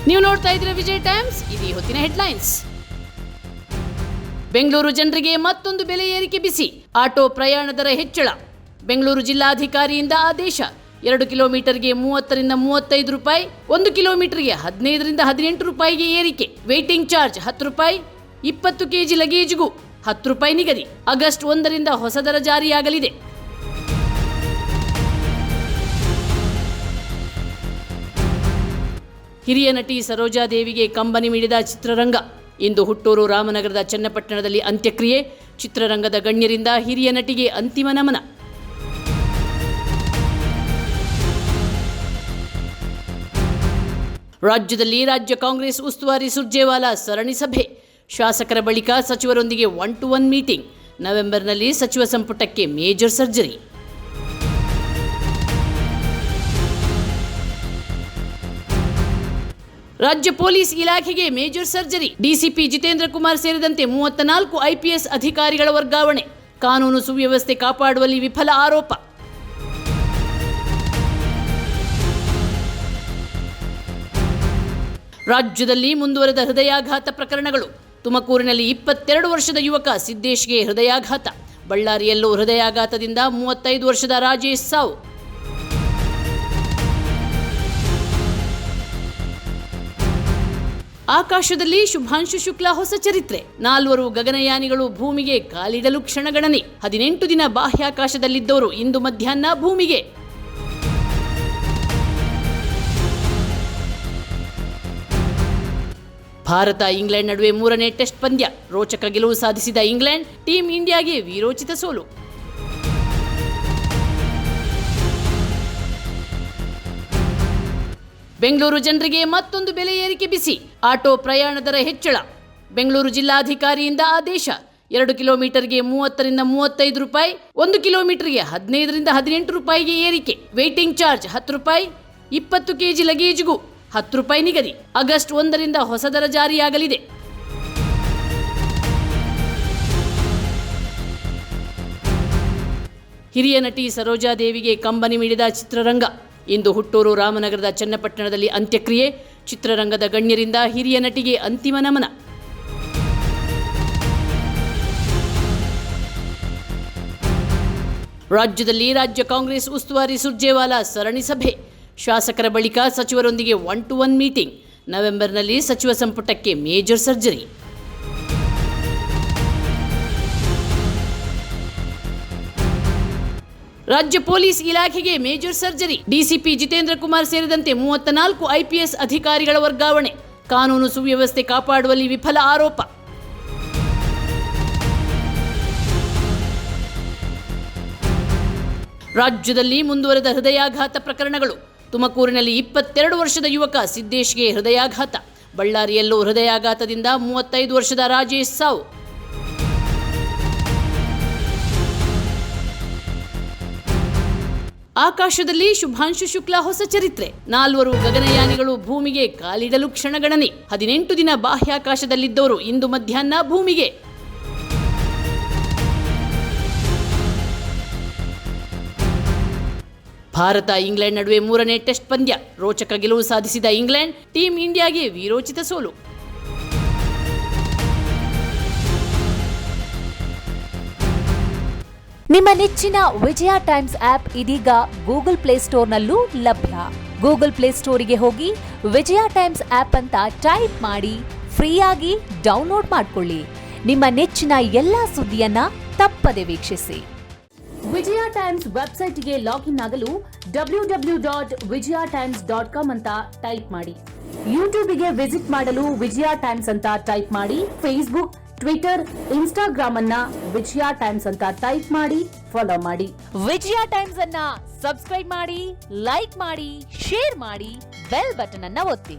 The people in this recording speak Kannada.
ನೀವು ನೋಡ್ತಾ ಇದ್ದೀರಾ ವಿಜಯ್ ಟೈಮ್ಸ್. ಇದು ಹೊತ್ತಿನ ಹೆಡ್ಲೈನ್ಸ್. ಬೆಂಗಳೂರು ಜನರಿಗೆ ಮತ್ತೊಂದು ಬೆಲೆ ಏರಿಕೆ ಬಿಸಿ. ಆಟೋ ಪ್ರಯಾಣ ದರ ಹೆಚ್ಚಳ. ಬೆಂಗಳೂರು ಜಿಲ್ಲಾಧಿಕಾರಿಯಿಂದ ಆದೇಶ. 2 ಕಿಲೋಮೀಟರ್ಗೆ 30 ರಿಂದ 35 ರೂಪಾಯಿ, 1 ಕಿಲೋಮೀಟರ್ಗೆ 15 ರಿಂದ 18 ರೂಪಾಯಿಗೆ ಏರಿಕೆ. ವೇಟಿಂಗ್ ಚಾರ್ಜ್ 10 ರೂಪಾಯಿ, 20 ಕೆಜಿ ಲಗೇಜ್ಗೂ 10 ರೂಪಾಯಿ ನಿಗದಿ. ಆಗಸ್ಟ್ 1 ರಿಂದ ಹೊಸ ದರ ಜಾರಿಯಾಗಲಿದೆ. ಹಿರಿಯ ನಟಿ ಸರೋಜಾದೇವಿಗೆ ಕಂಬನಿ ಮಿಡಿದ ಚಿತ್ರರಂಗ. ಇಂದು ಹುಟ್ಟೂರು ರಾಮನಗರದ ಚನ್ನಪಟ್ಟಣದಲ್ಲಿ ಅಂತ್ಯಕ್ರಿಯೆ. ಚಿತ್ರರಂಗದ ಗಣ್ಯರಿಂದ ಹಿರಿಯ ನಟಿಗೆ ಅಂತಿಮ ನಮನ. ರಾಜ್ಯದಲ್ಲಿ ರಾಜ್ಯ ಕಾಂಗ್ರೆಸ್ ಉಸ್ತುವಾರಿ ಸುರ್ಜೇವಾಲಾ ಸರಣಿ ಸಭೆ. ಶಾಸಕರ ಬಳಿಕ ಸಚಿವರೊಂದಿಗೆ 1-to-1 ಮೀಟಿಂಗ್. ನವೆಂಬರ್ನಲ್ಲಿ ಸಚಿವ ಸಂಪುಟಕ್ಕೆ ಮೇಜರ್ ಸರ್ಜರಿ. ರಾಜ್ಯ ಪೊಲೀಸ್ ಇಲಾಖೆಗೆ major surgery. DCP Jitendra Kumar ಸೇರಿದಂತೆ 34 ಐಪಿಎಸ್ ಅಧಿಕಾರಿಗಳ ವರ್ಗಾವಣೆ. ಕಾನೂನು ಸುವ್ಯವಸ್ಥೆ ಕಾಪಾಡುವಲ್ಲಿ ವಿಫಲ ಆರೋಪ. ರಾಜ್ಯದಲ್ಲಿ ಮುಂದುವರೆದ ಹೃದಯಾಘಾತ ಪ್ರಕರಣಗಳು. ತುಮಕೂರಿನಲ್ಲಿ 22 ವರ್ಷದ ಯುವಕ ಸಿದ್ದೇಶ್ಗೆ ಹೃದಯಾಘಾತ. ಬಳ್ಳಾರಿಯಲ್ಲೂ ಹೃದಯಾಘಾತದಿಂದ 35 ವರ್ಷದ ರಾಜೇಶ್ ಸಾವು. ಆಕಾಶದಲ್ಲಿ ಶುಭಾಂಶು ಶುಕ್ಲಾ ಹೊಸ ಚರಿತ್ರೆ. 4 ಗಗನಯಾನಿಗಳು ಭೂಮಿಗೆ ಕಾಲಿಡಲು ಕ್ಷಣಗಣನೆ. 18 ದಿನ ಬಾಹ್ಯಾಕಾಶದಲ್ಲಿದ್ದವರು ಇಂದು ಮಧ್ಯಾಹ್ನ ಭೂಮಿಗೆ. ಭಾರತ ಇಂಗ್ಲೆಂಡ್ ನಡುವೆ 3ನೇ ಟೆಸ್ಟ್ ಪಂದ್ಯ. ರೋಚಕ ಗೆಲುವು ಸಾಧಿಸಿದ ಇಂಗ್ಲೆಂಡ್, ಟೀಂ ಇಂಡಿಯಾಗೆ ವೀರೋಚಿತ ಸೋಲು. ಬೆಂಗಳೂರು ಜನರಿಗೆ ಮತ್ತೊಂದು ಬೆಲೆ ಏರಿಕೆ ಬಿಸಿ. ಆಟೋ ಪ್ರಯಾಣ ದರ ಹೆಚ್ಚಳ. ಬೆಂಗಳೂರು ಜಿಲ್ಲಾಧಿಕಾರಿಯಿಂದ ಆದೇಶ. 2 ಕಿಲೋಮೀಟರ್ಗೆ 30 ರಿಂದ 35 ರೂಪಾಯಿ, 1 ಕಿಲೋಮೀಟರ್ಗೆ 15 ರಿಂದ 18 ರೂಪಾಯಿಗೆ ಏರಿಕೆ. ವೇಟಿಂಗ್ ಚಾರ್ಜ್ 10 ರೂಪಾಯಿ, 20 ಕೆಜಿ ಲಗೇಜ್ಗೂ 10 ರೂಪಾಯಿ ನಿಗದಿ. ಆಗಸ್ಟ್ 1 ರಿಂದ ಹೊಸ ದರ ಜಾರಿಯಾಗಲಿದೆ. ಹಿರಿಯ ನಟಿ ಸರೋಜಾದೇವಿಗೆ ಕಂಬನಿ ಮಿಡಿದ ಚಿತ್ರರಂಗ. ಇಂದು ಹುಟ್ಟೂರು ರಾಮನಗರದ ಚನ್ನಪಟ್ಟಣದಲ್ಲಿ ಅಂತ್ಯಕ್ರಿಯೆ. ಚಿತ್ರರಂಗದ ಗಣ್ಯರಿಂದ ಹಿರಿಯ ನಟಿಗೆ ಅಂತಿಮ ನಮನ. ರಾಜ್ಯದಲ್ಲಿ ರಾಜ್ಯ ಕಾಂಗ್ರೆಸ್ ಉಸ್ತುವಾರಿ ಸುರ್ಜೇವಾಲಾ ಸರಣಿ ಸಭೆ. ಶಾಸಕರ ಬಳಿಕ ಸಚಿವರೊಂದಿಗೆ 1-to-1 ಮೀಟಿಂಗ್. ನವೆಂಬರ್ನಲ್ಲಿ ಸಚಿವ ಸಂಪುಟಕ್ಕೆ ಮೇಜರ್ ಸರ್ಜರಿ. ರಾಜ್ಯ ಪೊಲೀಸ್ ಇಲಾಖೆಗೆ major surgery. DCP Jitendra Kumar ಸೇರಿದಂತೆ 34 ಐಪಿಎಸ್ ಅಧಿಕಾರಿಗಳ ವರ್ಗಾವಣೆ. ಕಾನೂನು ಸುವ್ಯವಸ್ಥೆ ಕಾಪಾಡುವಲ್ಲಿ ವಿಫಲ ಆರೋಪ. ರಾಜ್ಯದಲ್ಲಿ ಮುಂದುವರೆದ ಹೃದಯಾಘಾತ ಪ್ರಕರಣಗಳು. ತುಮಕೂರಿನಲ್ಲಿ 22 ವರ್ಷದ ಯುವಕ ಸಿದ್ದೇಶ್ಗೆ ಹೃದಯಾಘಾತ. ಬಳ್ಳಾರಿಯಲ್ಲೂ ಹೃದಯಾಘಾತದಿಂದ 35 ವರ್ಷದ ರಾಜೇಶ್ ಸಾವು. ಆಕಾಶದಲ್ಲಿ ಶುಭಾಂಶು ಶುಕ್ಲಾ ಹೊಸ ಚರಿತ್ರೆ. 4 ಗಗನಯಾನಿಗಳು ಭೂಮಿಗೆ ಕಾಲಿಡಲು ಕ್ಷಣಗಣನೆ. 18 ದಿನ ಬಾಹ್ಯಾಕಾಶದಲ್ಲಿದ್ದವರು ಇಂದು ಮಧ್ಯಾಹ್ನ ಭೂಮಿಗೆ. ಭಾರತ ಇಂಗ್ಲೆಂಡ್ ನಡುವೆ 3ನೇ ಟೆಸ್ಟ್ ಪಂದ್ಯ. ರೋಚಕ ಗೆಲುವು ಸಾಧಿಸಿದ ಇಂಗ್ಲೆಂಡ್, ಟೀಂ ಇಂಡಿಯಾಗೆ ವೀರೋಚಿತ ಸೋಲು. ನಿಮ್ಮ ನೆಚ್ಚಿನ ವಿಜಯ ಟೈಮ್ಸ್ ಆಪ್ ಇದೀಗ ಗೂಗಲ್ ಪ್ಲೇಸ್ಟೋರ್ನಲ್ಲೂ ಲಭ್ಯ. ಗೂಗಲ್ ಪ್ಲೇಸ್ಟೋರಿಗೆ ಹೋಗಿ ವಿಜಯ ಟೈಮ್ಸ್ ಆಪ್ ಅಂತ ಟೈಪ್ ಮಾಡಿ ಫ್ರೀಯಾಗಿ ಡೌನ್ಲೋಡ್ ಮಾಡಿಕೊಳ್ಳಿ. ನಿಮ್ಮ ನೆಚ್ಚಿನ ಎಲ್ಲಾ ಸುದ್ದಿಯನ್ನ ತಪ್ಪದೆ ವೀಕ್ಷಿಸಿ. ವಿಜಯ ಟೈಮ್ಸ್ ವೆಬ್ಸೈಟ್ಗೆ ಲಾಗಿನ್ ಆಗಲು www.vijayatimes.com ಅಂತ ಟೈಪ್ ಮಾಡಿ. ಯೂಟ್ಯೂಬ್ಗೆ ವಿಸಿಟ್ ಮಾಡಲು ವಿಜಯ ಟೈಮ್ಸ್ ಅಂತ ಟೈಪ್ ಮಾಡಿ. ಫೇಸ್ಬುಕ್, ಟ್ವಿಟರ್, ಇನ್ಸ್ಟಾಗ್ರಾಮ್ ಅನ್ನ ವಿಜಯ ಟೈಮ್ಸ್ ಅಂತ ಟೈಪ್ ಮಾಡಿ, ಫಾಲೋ ಮಾಡಿ. ವಿಜಯ ಟೈಮ್ಸ್ ಅನ್ನ ಸಬ್ಸ್ಕ್ರೈಬ್ ಮಾಡಿ, ಲೈಕ್ ಮಾಡಿ, ಶೇರ್ ಮಾಡಿ, ಬೆಲ್ ಬಟನ್ ಅನ್ನ ಒತ್ತಿ.